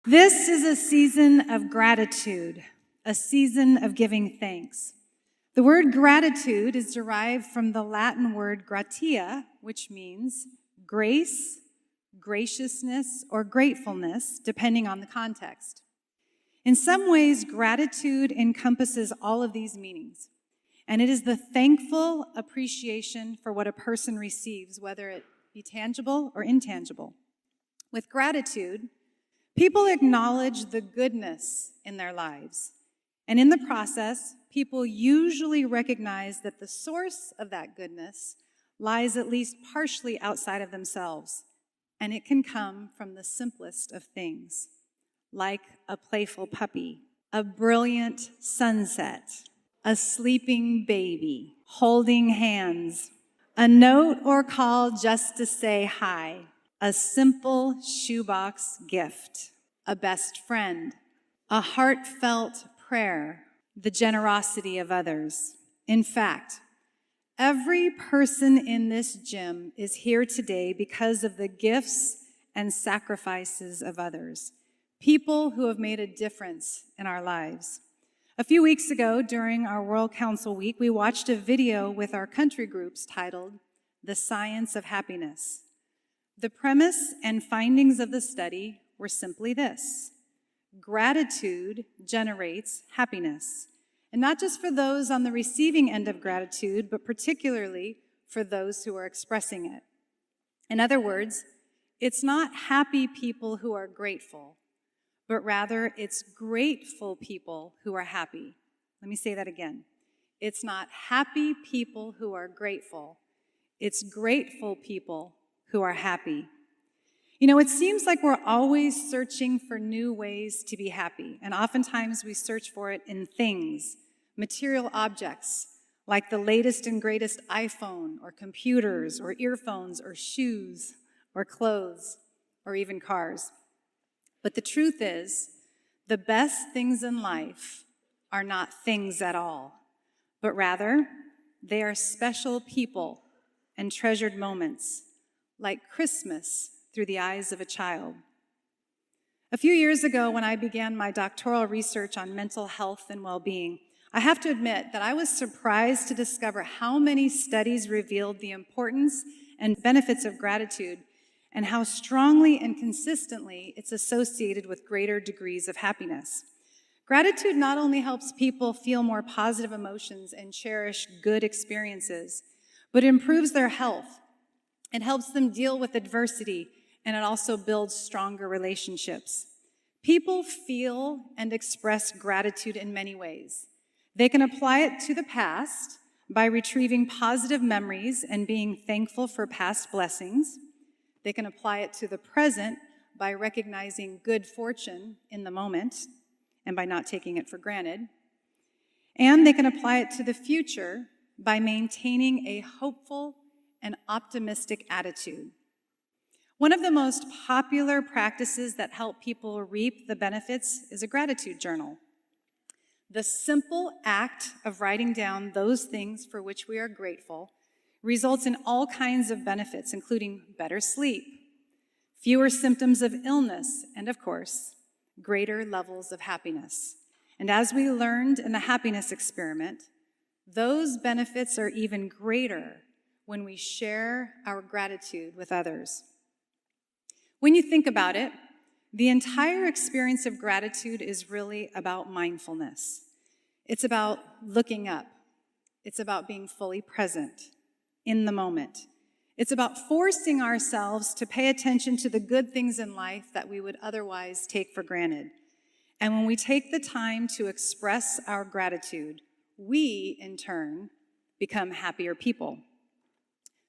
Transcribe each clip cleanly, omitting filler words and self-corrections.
This is a season of gratitude, a season of giving thanks. The word gratitude is derived from the Latin word gratia, which means grace, graciousness, or gratefulness, depending on the context. In some ways, gratitude encompasses all of these meanings, and it is the thankful appreciation for what a person receives, whether it be tangible or intangible. With gratitude, people acknowledge the goodness in their lives, and in the process, people usually recognize that the source of that goodness lies at least partially outside of themselves, and it can come from the simplest of things, like a playful puppy, a brilliant sunset, a sleeping baby, holding hands, a note or call just to say hi, a simple shoebox gift, a best friend, a heartfelt prayer, the generosity of others. In fact, every person in this gym is here today because of the gifts and sacrifices of others, people who have made a difference in our lives. A few weeks ago, during our World Council Week, we watched a video with our country groups titled "The Science of Happiness." The premise and findings of the study were simply this: gratitude generates happiness. And not just for those on the receiving end of gratitude, but particularly for those who are expressing it. In other words, it's not happy people who are grateful, but rather it's grateful people who are happy. Let me say that again. It's not happy people who are grateful. It's grateful people who are happy. You know, it seems like we're always searching for new ways to be happy, and oftentimes we search for it in things, material objects, like the latest and greatest iPhone, or computers, or earphones, or shoes, or clothes, or even cars. But the truth is, the best things in life are not things at all, but rather, they are special people and treasured moments, like Christmas through the eyes of a child. A few years ago, when I began my doctoral research on mental health and well-being, I have to admit that I was surprised to discover how many studies revealed the importance and benefits of gratitude and how strongly and consistently it's associated with greater degrees of happiness. Gratitude not only helps people feel more positive emotions and cherish good experiences, but improves their health. It helps them deal with adversity, and it also builds stronger relationships. People feel and express gratitude in many ways. They can apply it to the past by retrieving positive memories and being thankful for past blessings. They can apply it to the present by recognizing good fortune in the moment and by not taking it for granted. And they can apply it to the future by maintaining a hopeful and optimistic attitude. One of the most popular practices that help people reap the benefits is a gratitude journal. The simple act of writing down those things for which we are grateful results in all kinds of benefits, including better sleep, fewer symptoms of illness, and of course, greater levels of happiness. And as we learned in the happiness experiment, those benefits are even greater when we share our gratitude with others. When you think about it, the entire experience of gratitude is really about mindfulness. It's about looking up. It's about being fully present in the moment. It's about forcing ourselves to pay attention to the good things in life that we would otherwise take for granted. And when we take the time to express our gratitude, we, in turn, become happier people.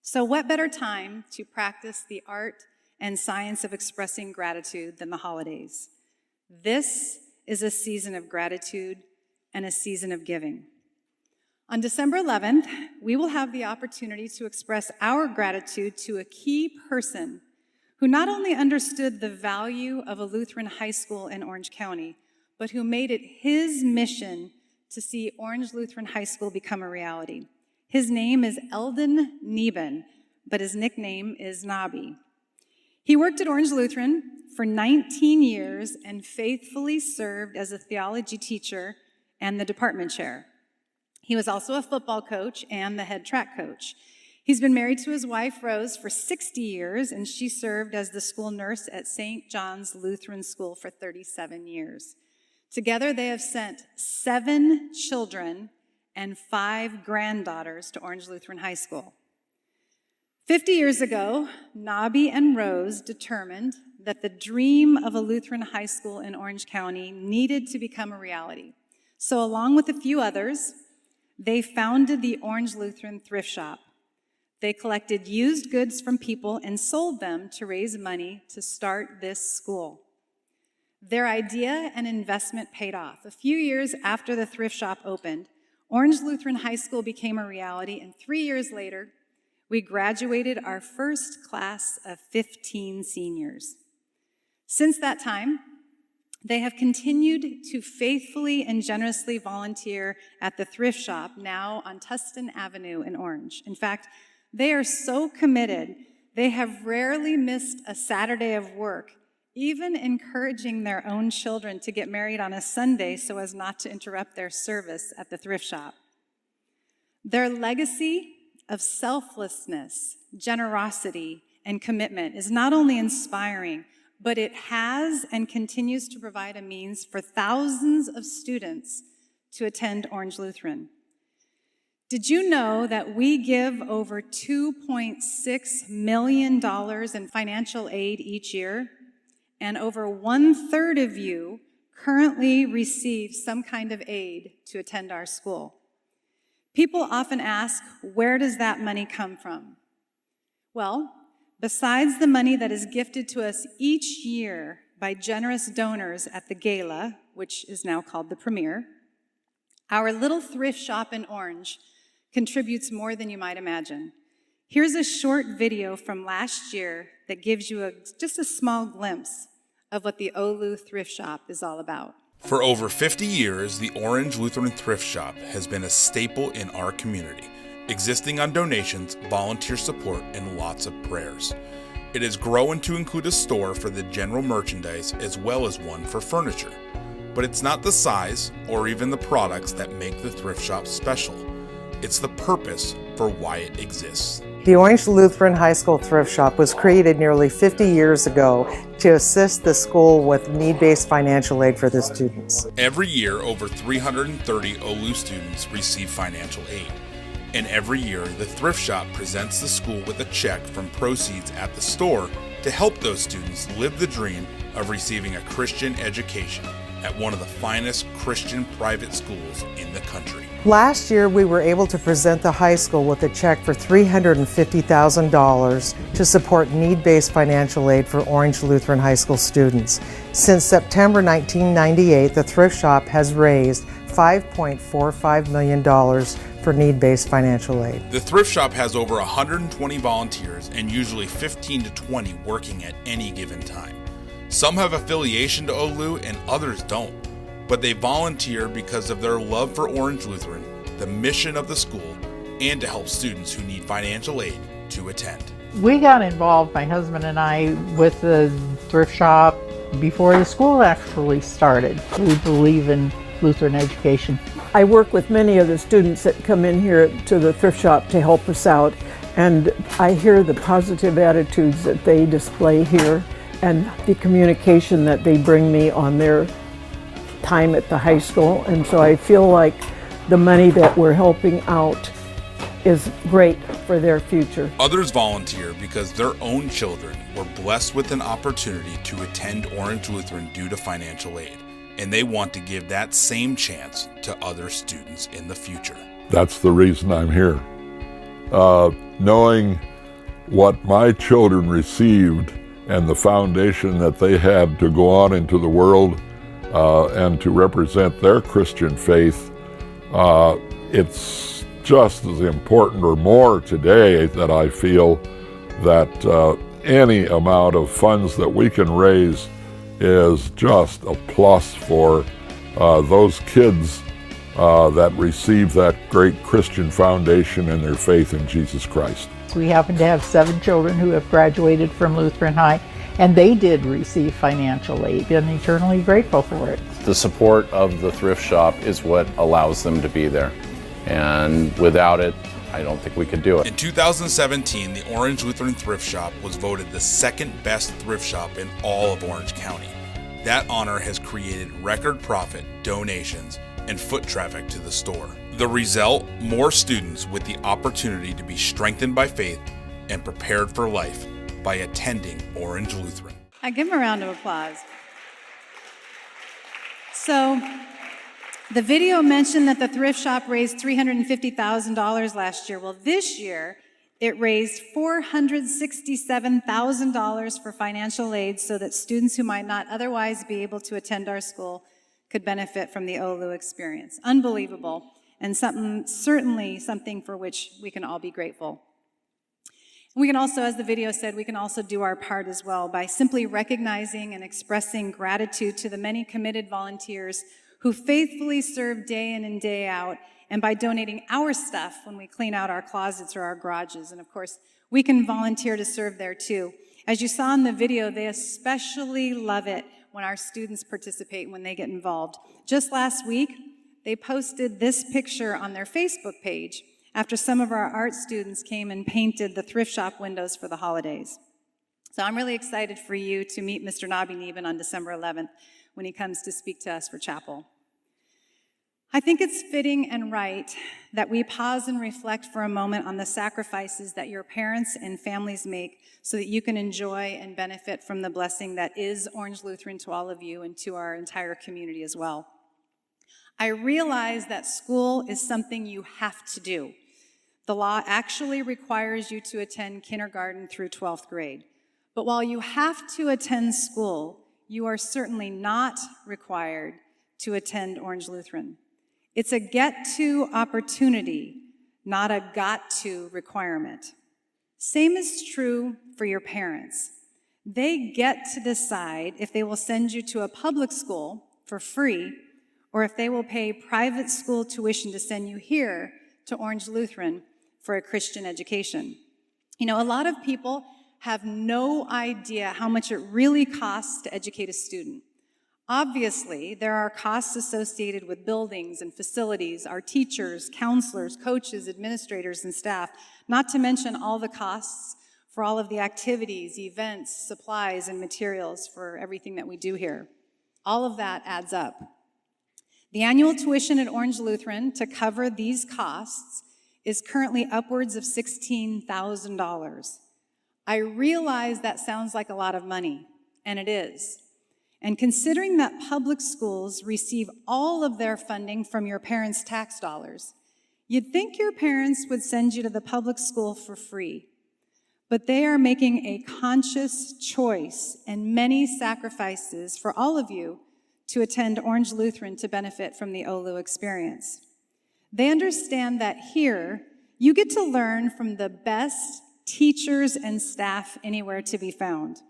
So what better time to practice the art and science of expressing gratitude than the holidays? This is a season of gratitude and a season of giving. On December 11th, we will have the opportunity to express our gratitude to a key person who not only understood the value of a Lutheran high school in Orange County, but who made it his mission to see Orange Lutheran High School become a reality. His name is Eldon Neben, but his nickname is Nobby. He worked at Orange Lutheran for 19 years and faithfully served as a theology teacher and the department chair. He was also a football coach and the head track coach. He's been married to his wife, Rose, for 60 years, and she served as the school nurse at St. John's Lutheran School for 37 years. Together, they have sent 7 children and 5 granddaughters to Orange Lutheran High School. 50 years ago, Nobby and Rose determined that the dream of a Lutheran high school in Orange County needed to become a reality. So along with a few others, they founded the Orange Lutheran Thrift Shop. They collected used goods from people and sold them to raise money to start this school. Their idea and investment paid off. A few years after the thrift shop opened, Orange Lutheran High School became a reality, and 3 years later, we graduated our first class of 15 seniors. Since that time, they have continued to faithfully and generously volunteer at the thrift shop, now on Tustin Avenue in Orange. In fact, they are so committed, they have rarely missed a Saturday of work, even encouraging their own children to get married on a Sunday so as not to interrupt their service at the thrift shop. Their legacy of selflessness, generosity, and commitment is not only inspiring, but it has and continues to provide a means for thousands of students to attend Orange Lutheran. Did you know that we give over $2.6 million in financial aid each year? And over 1/3 of you currently receive some kind of aid to attend our school. People often ask, where does that money come from? Well, besides the money that is gifted to us each year by generous donors at the gala, which is now called the Premier, our little thrift shop in Orange contributes more than you might imagine. Here's a short video from last year that gives you just a small glimpse of what the OLU Thrift Shop is all about. For over 50 years, the Orange Lutheran Thrift Shop has been a staple in our community, existing on donations, volunteer support, and lots of prayers. It has grown to include a store for the general merchandise as well as one for furniture. But it's not the size or even the products that make the thrift shop special. It's the purpose for why it exists. The Orange Lutheran High School Thrift Shop was created nearly 50 years ago to assist the school with need-based financial aid for the students. Every year, over 330 OLU students receive financial aid. And every year, the thrift shop presents the school with a check from proceeds at the store to help those students live the dream of receiving a Christian education at one of the finest Christian private schools in the country. Last year, we were able to present the high school with a check for $350,000 to support need-based financial aid for Orange Lutheran High School students. Since September 1998, the thrift shop has raised $5.45 million for need-based financial aid. The thrift shop has over 120 volunteers and usually 15 to 20 working at any given time. Some have affiliation to OLU and others don't, but they volunteer because of their love for Orange Lutheran, the mission of the school, and to help students who need financial aid to attend. We got involved, my husband and I, with the thrift shop before the school actually started. We believe in Lutheran education. I work with many of the students that come in here to the thrift shop to help us out, and I hear the positive attitudes that they display here and the communication that they bring me on their time at the high school. And so I feel like the money that we're helping out is great for their future. Others volunteer because their own children were blessed with an opportunity to attend Orange Lutheran due to financial aid, and they want to give that same chance to other students in the future. That's the reason I'm here. Knowing what my children received and the foundation that they had to go on into the world and to represent their Christian faith, it's just as important or more today that I feel that any amount of funds that we can raise is just a plus for those kids that receive that great Christian foundation in their faith in Jesus Christ. We happen to have 7 children who have graduated from Lutheran High, And they did receive financial aid, and eternally grateful for it. The support of the thrift shop is what allows them to be there. And without it, I don't think we could do it. In 2017, the Orange Lutheran Thrift Shop was voted the second best thrift shop in all of Orange County. That honor has created record profit, donations, and foot traffic to the store. The result, more students with the opportunity to be strengthened by faith and prepared for life by attending Orange Lutheran. I give him a round of applause. So, the video mentioned that the thrift shop raised $350,000 last year. Well, this year, it raised $467,000 for financial aid so that students who might not otherwise be able to attend our school could benefit from the OLU experience. Unbelievable, and certainly something for which we can all be grateful. We can also, as the video said, we can also do our part as well by simply recognizing and expressing gratitude to the many committed volunteers who faithfully serve day in and day out, and by donating our stuff when we clean out our closets or our garages. And of course, we can volunteer to serve there too. As you saw in the video, they especially love it when our students participate, when they get involved. Just last week, they posted this picture on their Facebook page after some of our art students came and painted the thrift shop windows for the holidays. So I'm really excited for you to meet Mr. Nobby Neben on December 11th when he comes to speak to us for chapel. I think it's fitting and right that we pause and reflect for a moment on the sacrifices that your parents and families make so that you can enjoy and benefit from the blessing that is Orange Lutheran to all of you and to our entire community as well. I realize that school is something you have to do. The law actually requires you to attend kindergarten through 12th grade. But while you have to attend school, you are certainly not required to attend Orange Lutheran. It's a get-to opportunity, not a got-to requirement. Same is true for your parents. They get to decide if they will send you to a public school for free or if they will pay private school tuition to send you here to Orange Lutheran for a Christian education. You know, a lot of people have no idea how much it really costs to educate a student. Obviously, there are costs associated with buildings and facilities, our teachers, counselors, coaches, administrators, and staff, not to mention all the costs for all of the activities, events, supplies, and materials for everything that we do here. All of that adds up. The annual tuition at Orange Lutheran to cover these costs is currently upwards of $16,000. I realize that sounds like a lot of money, and it is. And considering that public schools receive all of their funding from your parents' tax dollars, you'd think your parents would send you to the public school for free. But they are making a conscious choice and many sacrifices for all of you to attend Orange Lutheran to benefit from the OLU experience. They understand that here, you get to learn from the best teachers and staff anywhere to be found.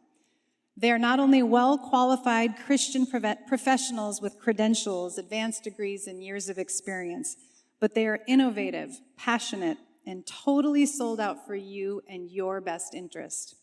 They are not only well-qualified Christian professionals with credentials, advanced degrees, and years of experience, but they are innovative, passionate, and totally sold out for you and your best interest.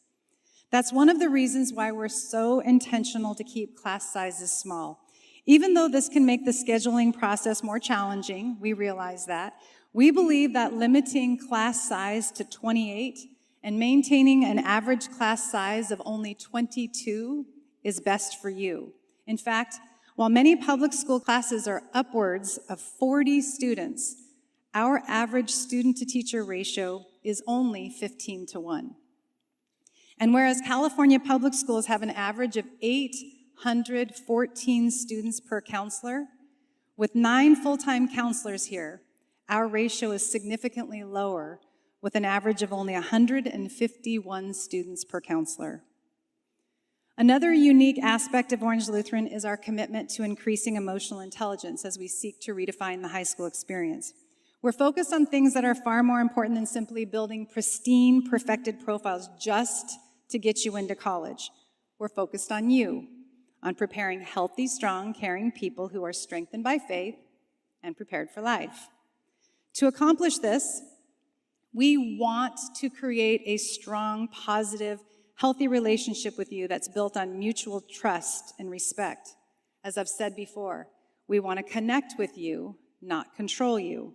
That's one of the reasons why we're so intentional to keep class sizes small. Even though this can make the scheduling process more challenging, we realize that, we believe that limiting class size to 28 and maintaining an average class size of only 22 is best for you. In fact, while many public school classes are upwards of 40 students, our average student-to-teacher ratio is only 15-1. And whereas California public schools have an average of 814 students per counselor, with 9 full-time counselors here, our ratio is significantly lower, with an average of only 151 students per counselor. Another unique aspect of Orange Lutheran is our commitment to increasing emotional intelligence as we seek to redefine the high school experience. We're focused on things that are far more important than simply building pristine, perfected profiles just to get you into college. We're focused on you, on preparing healthy, strong, caring people who are strengthened by faith and prepared for life. To accomplish this, we want to create a strong, positive, healthy relationship with you that's built on mutual trust and respect. As I've said before, we want to connect with you, not control you.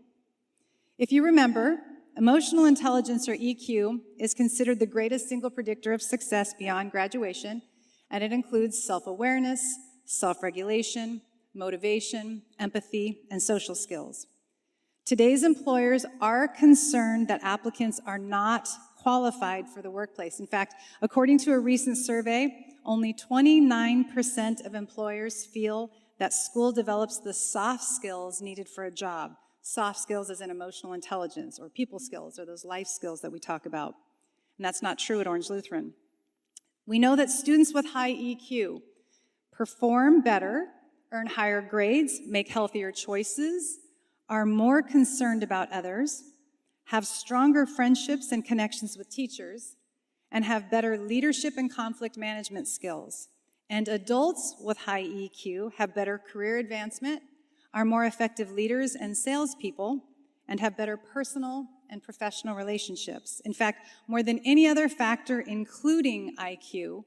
If you remember, emotional intelligence, or EQ, is considered the greatest single predictor of success beyond graduation, and it includes self-awareness, self-regulation, motivation, empathy, and social skills. Today's employers are concerned that applicants are not qualified for the workplace. In fact, according to a recent survey, only 29% of employers feel that school develops the soft skills needed for a job. Soft skills as in emotional intelligence, or people skills, or those life skills that we talk about. And that's not true at Orange Lutheran. We know that students with high EQ perform better, earn higher grades, make healthier choices, are more concerned about others, have stronger friendships and connections with teachers, and have better leadership and conflict management skills. And adults with high EQ have better career advancement, are more effective leaders and salespeople, and have better personal and professional relationships. In fact, more than any other factor, including IQ,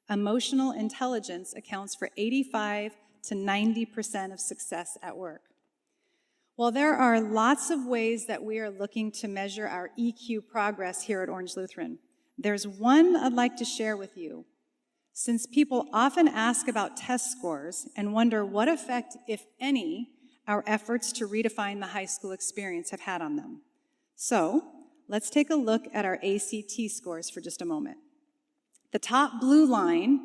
emotional intelligence accounts for 85 to 90% of success at work. While there are lots of ways that we are looking to measure our EQ progress here at Orange Lutheran, there's one I'd like to share with you. Since people often ask about test scores and wonder what effect, if any, our efforts to redefine the high school experience have had on them. So, let's take a look at our ACT scores for just a moment. The top blue line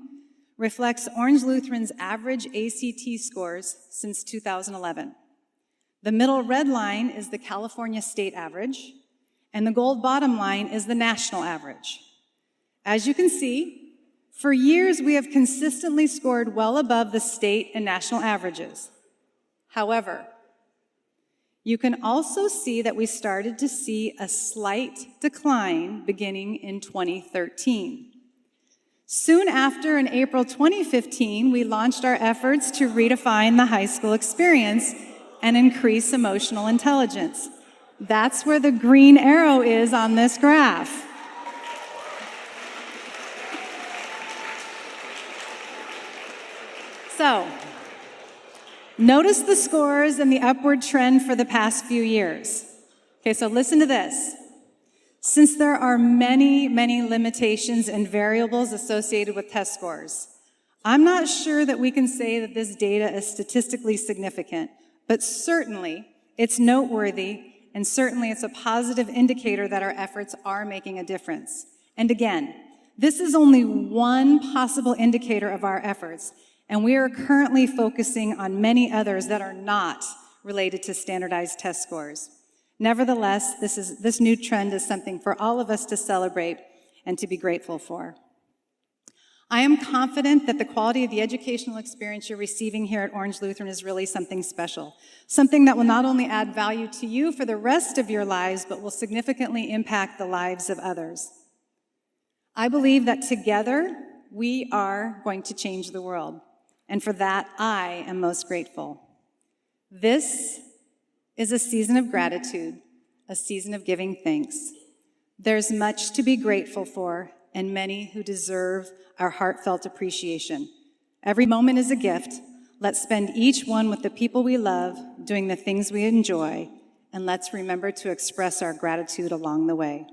reflects Orange Lutheran's average ACT scores since 2011. The middle red line is the California state average, and the gold bottom line is the national average. As you can see, for years we have consistently scored well above the state and national averages. However, you can also see that we started to see a slight decline beginning in 2013. Soon after, in April 2015, we launched our efforts to redefine the high school experience and increase emotional intelligence. That's where the green arrow is on this graph. So, notice the scores and the upward trend for the past few years. Okay, so listen to this. Since there are many, many limitations and variables associated with test scores, I'm not sure that we can say that this data is statistically significant, but certainly it's noteworthy, and certainly it's a positive indicator that our efforts are making a difference. And again, this is only one possible indicator of our efforts, and we are currently focusing on many others that are not related to standardized test scores. Nevertheless, this new trend is something for all of us to celebrate and to be grateful for. I am confident that the quality of the educational experience you're receiving here at Orange Lutheran is really something special, something that will not only add value to you for the rest of your lives, but will significantly impact the lives of others. I believe that together we are going to change the world, and for that I am most grateful. This is a season of gratitude, a season of giving thanks. There's much to be grateful for, and many who deserve our heartfelt appreciation. Every moment is a gift. Let's spend each one with the people we love, doing the things we enjoy, and let's remember to express our gratitude along the way.